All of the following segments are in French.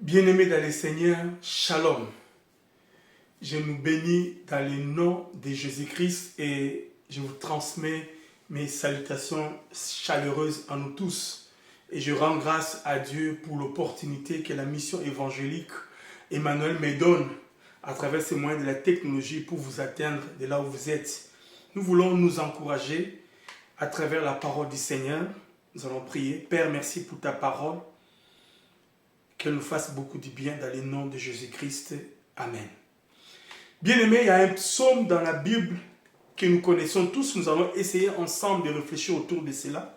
Bien-aimés dans le Seigneur, Shalom. Je nous bénis dans le nom de Jésus-Christ et je vous transmets mes salutations chaleureuses à nous tous. Et je rends grâce à Dieu pour l'opportunité que la mission évangélique Emmanuel me donne à travers ces moyens de la technologie pour vous atteindre de là où vous êtes. Nous voulons nous encourager à travers la parole du Seigneur. Nous allons prier. Père, merci pour ta parole. Qu'elle nous fasse beaucoup de bien dans le nom de Jésus-Christ. Amen. Bien-aimés, il y a un psaume dans la Bible que nous connaissons tous. Nous allons essayer ensemble de réfléchir autour de cela.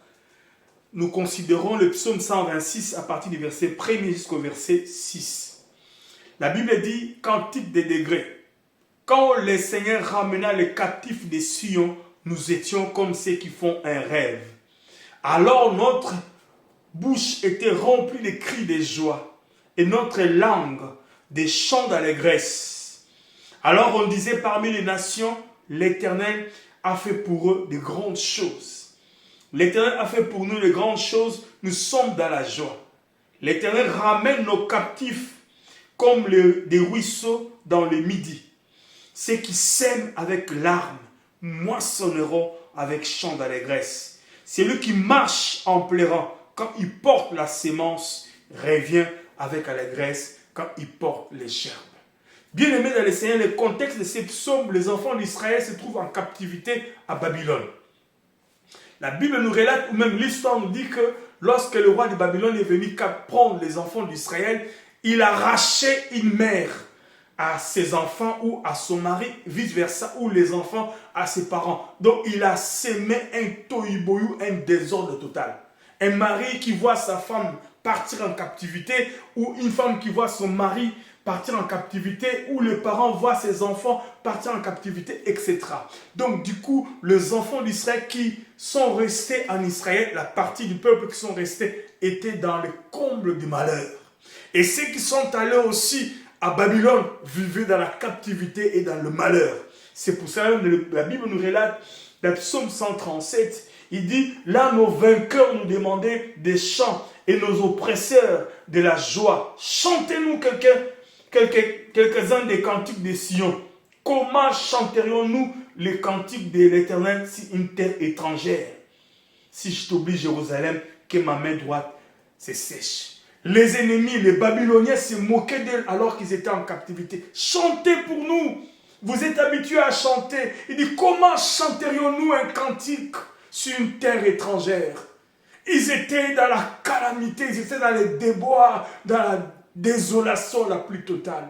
Nous considérons le psaume 126 à partir du verset 1er jusqu'au verset 6. La Bible dit, cantique des degrés. Quand le Seigneur ramena les captifs de Sion, nous étions comme ceux qui font un rêve. Alors notre bouche était remplie de cris de joie et notre langue des chants d'allégresse. Alors on disait parmi les nations, l'Éternel a fait pour eux de grandes choses. L'Éternel a fait pour nous de grandes choses, nous sommes dans la joie. L'Éternel ramène nos captifs comme des ruisseaux dans le midi. Ceux qui sèment avec larmes moissonneront avec chants d'allégresse. Celui qui marche en pleurant, quand il porte la sémence, revient avec allégresse quand il porte les gerbes. Bien-aimés dans le Seigneur, le contexte de ces psaumes, les enfants d'Israël se trouvent en captivité à Babylone. La Bible nous relate, ou même l'histoire nous dit que lorsque le roi de Babylone est venu prendre les enfants d'Israël, il arrachait une mère à ses enfants ou à son mari, vice-versa, ou les enfants à ses parents. Donc il a sémé un tohu-bohu, un désordre total. Un mari qui voit sa femme partir en captivité, ou une femme qui voit son mari partir en captivité, ou les parents voient ses enfants partir en captivité, etc. Donc du coup, les enfants d'Israël qui sont restés en Israël, la partie du peuple qui sont restés, étaient dans le comble du malheur. Et ceux qui sont allés aussi à Babylone vivaient dans la captivité et dans le malheur. C'est pour ça que la Bible nous relate, dans le psaume 137, il dit, là nos vainqueurs nous demandaient des chants et nos oppresseurs de la joie. Chantez-nous quelques-uns des cantiques de Sion. Comment chanterions-nous les cantiques de l'Éternel si une terre étrangère? Si je t'oublie Jérusalem, que ma main droite se sèche. Les ennemis, les Babyloniens se moquaient d'elle alors qu'ils étaient en captivité. Chantez pour nous. Vous êtes habitués à chanter. Il dit, comment chanterions-nous un cantique sur une terre étrangère? Ils étaient dans la calamité, ils étaient dans les déboires, dans la désolation la plus totale.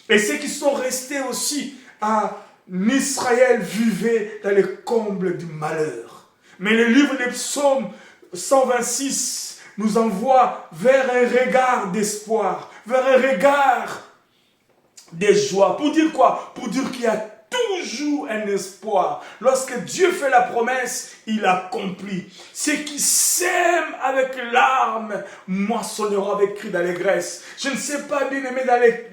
Et ceux qui sont restés aussi en Israël vivaient dans les combles du malheur. Mais le livre des psaumes 126 nous envoie vers un regard d'espoir, vers un regard de joie. Pour dire quoi? Pour dire qu'il y a toujours un espoir. Lorsque Dieu fait la promesse, il accomplit. Ceux qui sèment avec larmes moissonneront avec cris d'allégresse. Je ne sais pas, bien-aimé,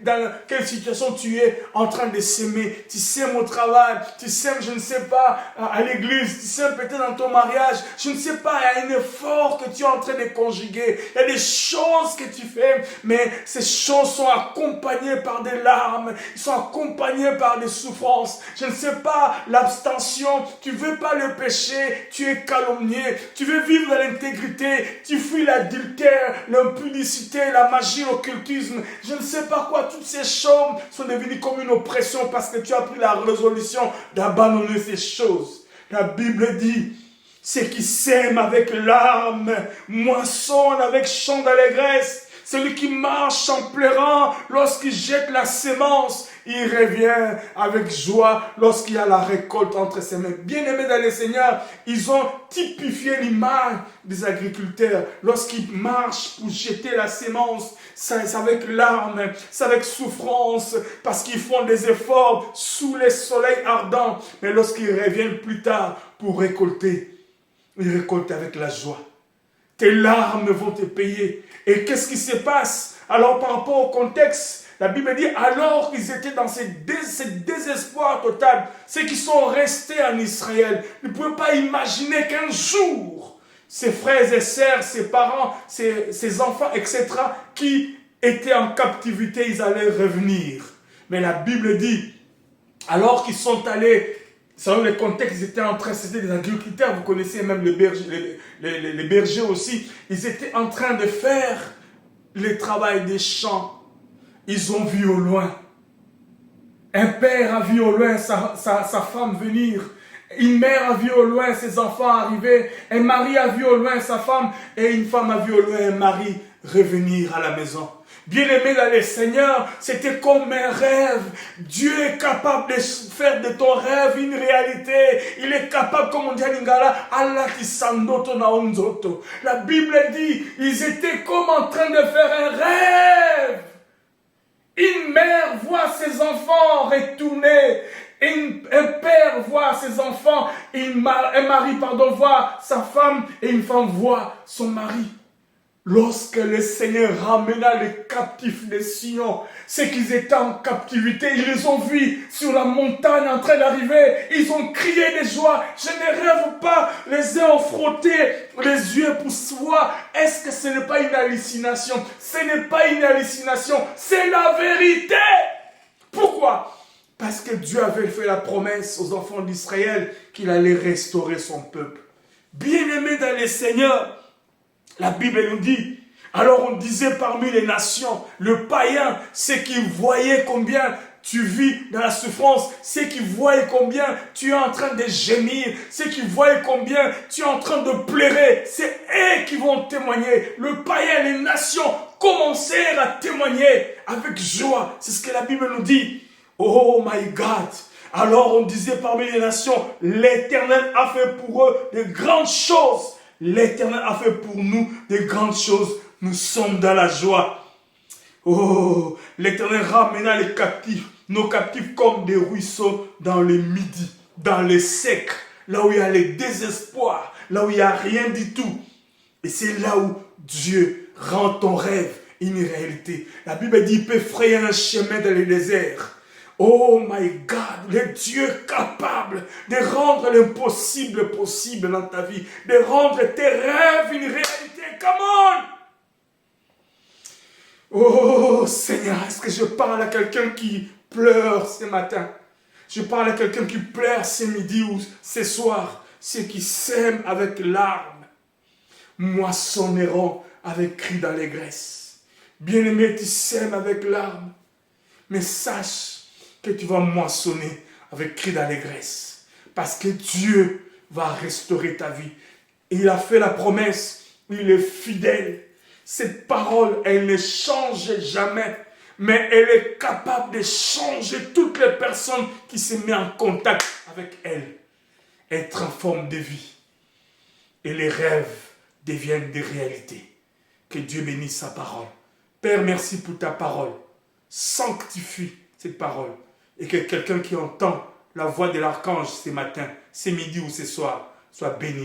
dans quelle situation tu es en train de s'aimer. Tu sèmes au travail, tu sèmes, je ne sais pas, à l'église, tu sèmes peut-être dans ton mariage. Je ne sais pas, il y a un effort que tu es en train de conjuguer. Il y a des choses que tu fais, mais ces choses sont accompagnées par des larmes. Ils sont accompagnés par des souffrances. Je ne sais pas, l'abstention, tu ne veux pas le péché, tu es calomnié, tu veux vivre dans l'intégrité, tu fuis l'adultère, l'impudicité, la magie, l'occultisme, je ne sais pas quoi, toutes ces choses sont devenues comme une oppression parce que tu as pris la résolution d'abandonner ces choses. La Bible dit, ceux qui sèment avec larmes, moissonnent avec chants d'allégresse. Celui qui marche en pleurant lorsqu'il jette la sémence, il revient avec joie lorsqu'il y a la récolte entre ses mains. Bien-aimés dans le Seigneur, ils ont typifié l'image des agriculteurs. Lorsqu'ils marchent pour jeter la sémence, c'est avec larmes, c'est avec souffrance, parce qu'ils font des efforts sous les soleils ardents. Mais lorsqu'ils reviennent plus tard pour récolter, ils récoltent avec la joie. Tes larmes vont te payer. Et qu'est-ce qui se passe? Alors par rapport au contexte, la Bible dit, alors qu'ils étaient dans ce désespoir total, ceux qui sont restés en Israël ne pouvaient pas imaginer qu'un jour, ses frères et sœurs, ses parents, ses enfants, etc., qui étaient en captivité, ils allaient revenir. Mais la Bible dit, alors qu'ils sont allés, selon le contexte, ils étaient en train, c'était des agriculteurs, vous connaissez même les bergers aussi, ils étaient en train de faire le travail des champs. Ils ont vu au loin. Un père a vu au loin sa femme venir. Une mère a vu au loin ses enfants arriver. Un mari a vu au loin sa femme. Et une femme a vu au loin un mari revenir à la maison. Bien-aimé dans le Seigneur, c'était comme un rêve. Dieu est capable de faire de ton rêve une réalité. Il est capable, comme on dit à Lingala, Allah tisandoto na onzoto. La Bible dit, ils étaient comme en train de faire un rêve. Une mère voit ses enfants retourner. Un père voit ses enfants. Un mari voit sa femme. Et une femme voit son mari. Lorsque le Seigneur ramena les captifs de Sion, c'est qu'ils étaient en captivité, ils les ont vus sur la montagne en train d'arriver, ils ont crié de joie. Je ne rêve pas, les uns ont frotté les yeux pour voir, est-ce que ce n'est pas une hallucination? Ce n'est pas une hallucination, c'est la vérité. Pourquoi? Parce que Dieu avait fait la promesse aux enfants d'Israël qu'il allait restaurer son peuple. Bien-aimés dans le Seigneur, la Bible nous dit, alors on disait parmi les nations, le païen, c'est qui voyait combien tu vis dans la souffrance, c'est qui voyait combien tu es en train de gémir, c'est qui voyait combien tu es en train de pleurer, c'est eux qui vont témoigner. Le païen, les nations commencèrent à témoigner avec joie. C'est ce que la Bible nous dit. Oh my God! Alors on disait parmi les nations, l'Éternel a fait pour eux de grandes choses. L'Éternel a fait pour nous de grandes choses. Nous sommes dans la joie. Oh, l'Éternel ramena les captifs, nos captifs comme des ruisseaux dans le midi, dans le sec, là où il y a le désespoir, là où il n'y a rien du tout. Et c'est là où Dieu rend ton rêve une réalité. La Bible dit, il peut frayer un chemin dans le désert. Oh my God, le Dieu capable de rendre l'impossible possible dans ta vie, de rendre tes rêves une réalité. Come on! Oh Seigneur, est-ce que je parle à quelqu'un qui pleure ce matin? Je parle à quelqu'un qui pleure ce midi ou ce soir. Ceux qui sèment avec larmes moissonneront avec cris d'allégresse. Bien-aimé, tu sèmes avec larmes, mais sache que tu vas moissonner avec cri d'allégresse. Parce que Dieu va restaurer ta vie. Et il a fait la promesse, il est fidèle. Cette parole, elle ne change jamais. Mais elle est capable de changer toutes les personnes qui se mettent en contact avec elle. Elle transforme des vies. Et les rêves deviennent des réalités. Que Dieu bénisse sa parole. Père, merci pour ta parole. Sanctifie cette parole. Et que quelqu'un qui entend la voix de l'archange ce matin, ce midi ou ce soir, soit béni.